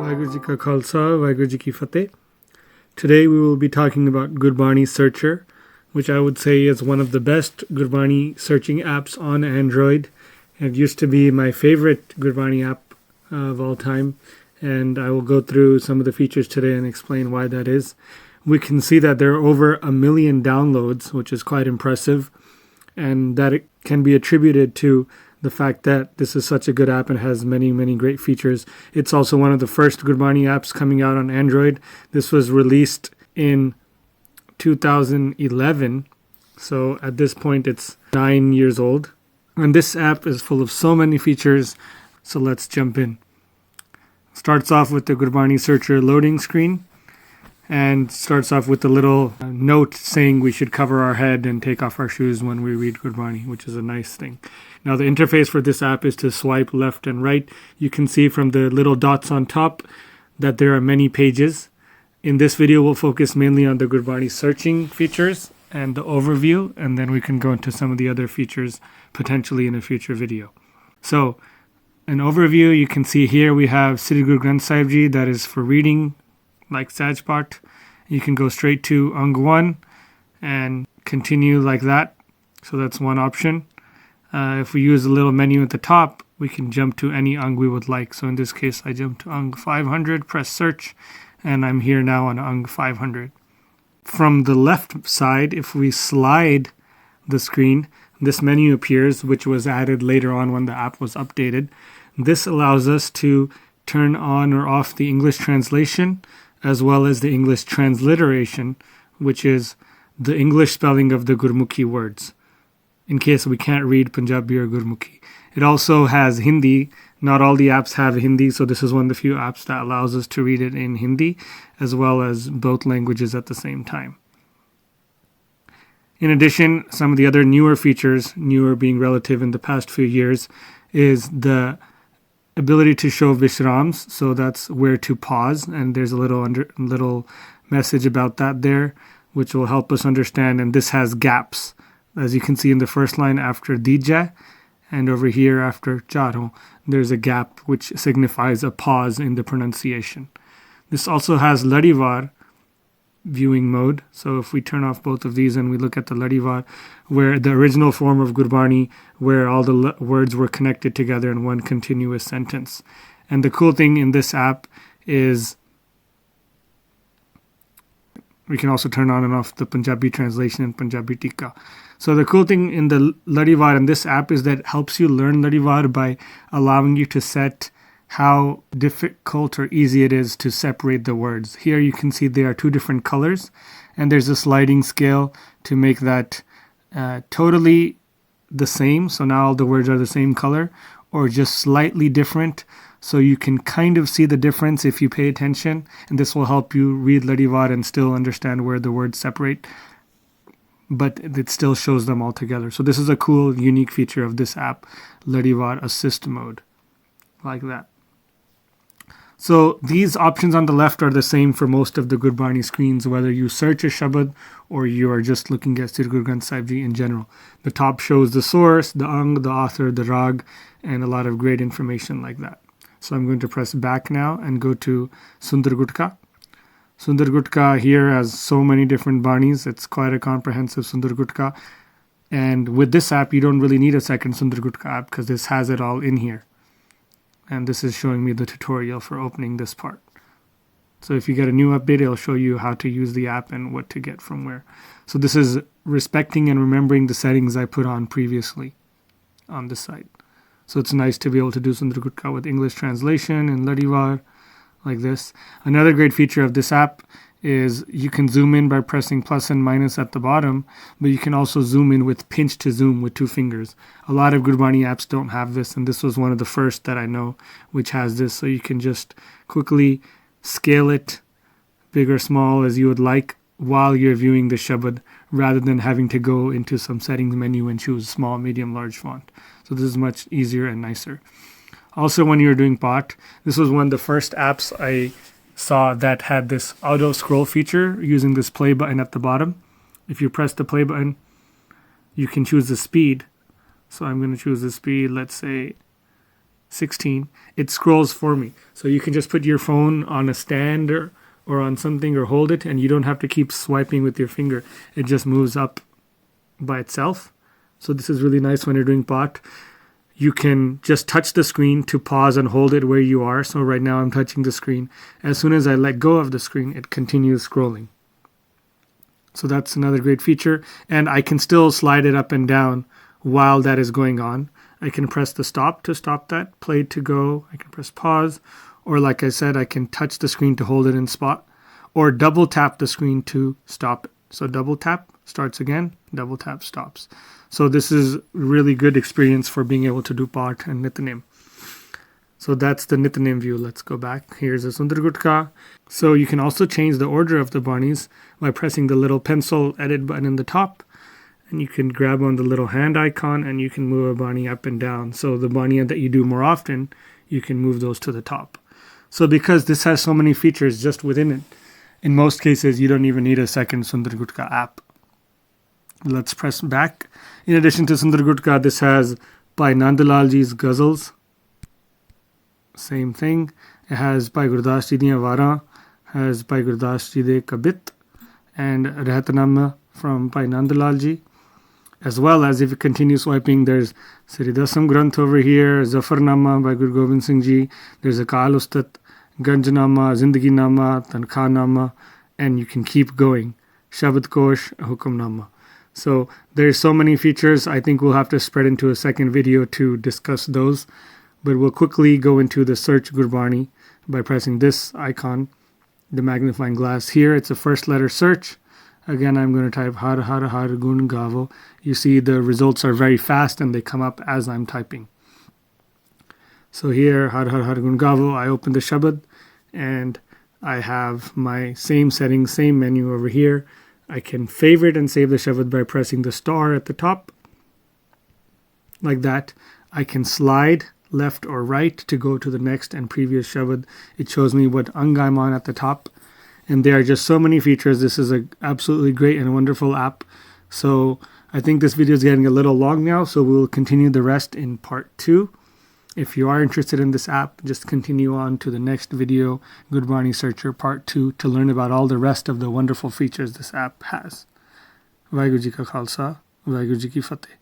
Waheguru Ji Ka Khalsa, Waheguru Ji Ki Fateh. Today we will be talking about Gurbani Searcher, which I would say is one of the best Gurbani searching apps on Android. It used to be my favorite Gurbani app of all time, and I will go through some of the features today and explain why that is. We can see that there are over 1 million downloads, which is quite impressive, and that it can be attributed to the fact that this is such a good app and has many, many great features. It's also one of the first Gurbani apps coming out on Android. This was released in 2011, so at this point it's 9 years old. And this app is full of so many features, so let's jump in. Starts off with the Gurbani Searcher loading screen, and starts off with a little note saying we should cover our head and take off our shoes when we read Gurbani, which is a nice thing. Now the interface for this app is to swipe left and right. You can see from the little dots on top that there are many pages. In this video we'll focus mainly on the Gurbani searching features and the overview, and then we can go into some of the other features potentially in a future video. So an overview, you can see here we have Sri Guru Granth Sahib Ji, that is for reading, like Sajpat. You can go straight to Ang 1 and continue like that. So that's one option. If we use the little menu at the top, we can jump to any Ang we would like. So in this case, I jump to Ang 500, press search, and I'm here now on Ang 500. From the left side, if we slide the screen, this menu appears, which was added later on when the app was updated. This allows us to turn on or off the English translation, as well as the English transliteration, which is the English spelling of the Gurmukhi words, in case we can't read Punjabi or Gurmukhi. It also has Hindi. Not all the apps have Hindi, so this is one of the few apps that allows us to read it in Hindi, as well as both languages at the same time. In addition, some of the other newer features, newer being relative in the past few years, is the ability to show vishrams, so that's where to pause, and there's a little message about that there, which will help us understand. And this has gaps, as you can see in the first line after dija, and over here after charo, there's a gap which signifies a pause in the pronunciation. This also has ladivar viewing mode, so if we turn off both of these and we look at the ladivar, where the original form of Gurbani, where all the words were connected together in one continuous sentence. And the cool thing in this app is we can also turn on and off the Punjabi translation and Punjabi Tikka. So the cool thing in the ladivar in this app is that it helps you learn ladivar by allowing you to set how difficult or easy it is to separate the words. Here you can see there are two different colors, and there's a sliding scale to make that totally the same. So now all the words are the same color, or just slightly different. So you can kind of see the difference if you pay attention, and this will help you read ladivar and still understand where the words separate, but it still shows them all together. So this is a cool, unique feature of this app, ladivar assist mode, like that. So these options on the left are the same for most of the Gurbani screens, whether you search a Shabad or you are just looking at Sri Guru Granth Sahib Ji in general. The top shows the source, the Ang, the author, the Rag, and a lot of great information like that. So I'm going to press back now and go to Sundar Gutka. Sundar Gutka here has so many different Banis. It's quite a comprehensive Sundar Gutka. And with this app, you don't really need a second Sundar Gutka app because this has it all in here. And this is showing me the tutorial for opening this part. So if you get a new update, it'll show you how to use the app and what to get from where. So this is respecting and remembering the settings I put on previously on this site. So it's nice to be able to do Sundar Gutka with English translation and ladivar like this. Another great feature of this app is you can zoom in by pressing plus and minus at the bottom, but you can also zoom in with pinch to zoom with 2 fingers. A lot of Gurbani apps don't have this, and this was one of the first that I know which has this, so you can just quickly scale it big or small as you would like while you're viewing the Shabad, rather than having to go into some settings menu and choose small, medium, large font. So this is much easier and nicer. Also, when you're doing Path, this was one of the first apps I saw that had this auto scroll feature using this play button at the bottom. If you press the play button, you can choose the speed. So I'm going to choose the speed, let's say 16, it scrolls for me. So you can just put your phone on a stand or on something or hold it, and you don't have to keep swiping with your finger. It just moves up by itself. So this is really nice when you're doing Path. You can just touch the screen to pause and hold it where you are. So right now I'm touching the screen. As soon as I let go of the screen, it continues scrolling. So that's another great feature. And I can still slide it up and down while that is going on. I can press the stop to stop that, play to go. I can press pause. Or like I said, I can touch the screen to hold it in spot. Or double tap the screen to stop it. So double tap, starts again, double tap, stops. So this is really good experience for being able to do Path and Nitnem. So that's the Nitnem view. Let's go back. Here's a Sundar Gutka. So you can also change the order of the Banis by pressing the little pencil edit button in the top. And you can grab on the little hand icon and you can move a Bani up and down. So the Bani that you do more often, you can move those to the top. So because this has so many features just within it, in most cases, you don't even need a second Sundar Gutka app. Let's press back. In addition to Sundar Gutka, this has Bhai Nandalal Ji's Ghazals. Same thing. It has Bhai Gurdas Ji Diyan Waran, has Bhai Gurdas Ji De Kabit, and Rehatnama from Bhai Nandalal Ji. As well as if you continue swiping, there's Sri Dasam Granth over here, Zafarnama by Guru Gobind Singh Ji. There's Akal Ustat, Ganjanama, Zindagi Nama, Tankha Nama, and you can keep going. Shabad Kosh, Hukamnama. So there's so many features. I think we'll have to spread into a second video to discuss those. But we'll quickly go into the search Gurbani by pressing this icon, the magnifying glass. Here it's a first letter search. Again, I'm going to type Har Har Har Gun Gavo. You see the results are very fast and they come up as I'm typing. So here, Har Har Har Gun Gavo, I open the Shabad and I have my same settings, same menu over here. I can favorite and save the Shabad by pressing the star at the top. Like that. I can slide left or right to go to the next and previous Shabad. It shows me what Ang I'm on at the top. And there are just so many features. This is an absolutely great and wonderful app. So I think this video is getting a little long now, so we'll continue the rest in part 2. If you are interested in this app, just continue on to the next video, Gurbani Searcher Part 2, to learn about all the rest of the wonderful features this app has. Vaheguru Ji Ka Khalsa, Vaheguru Ji Ki Fateh.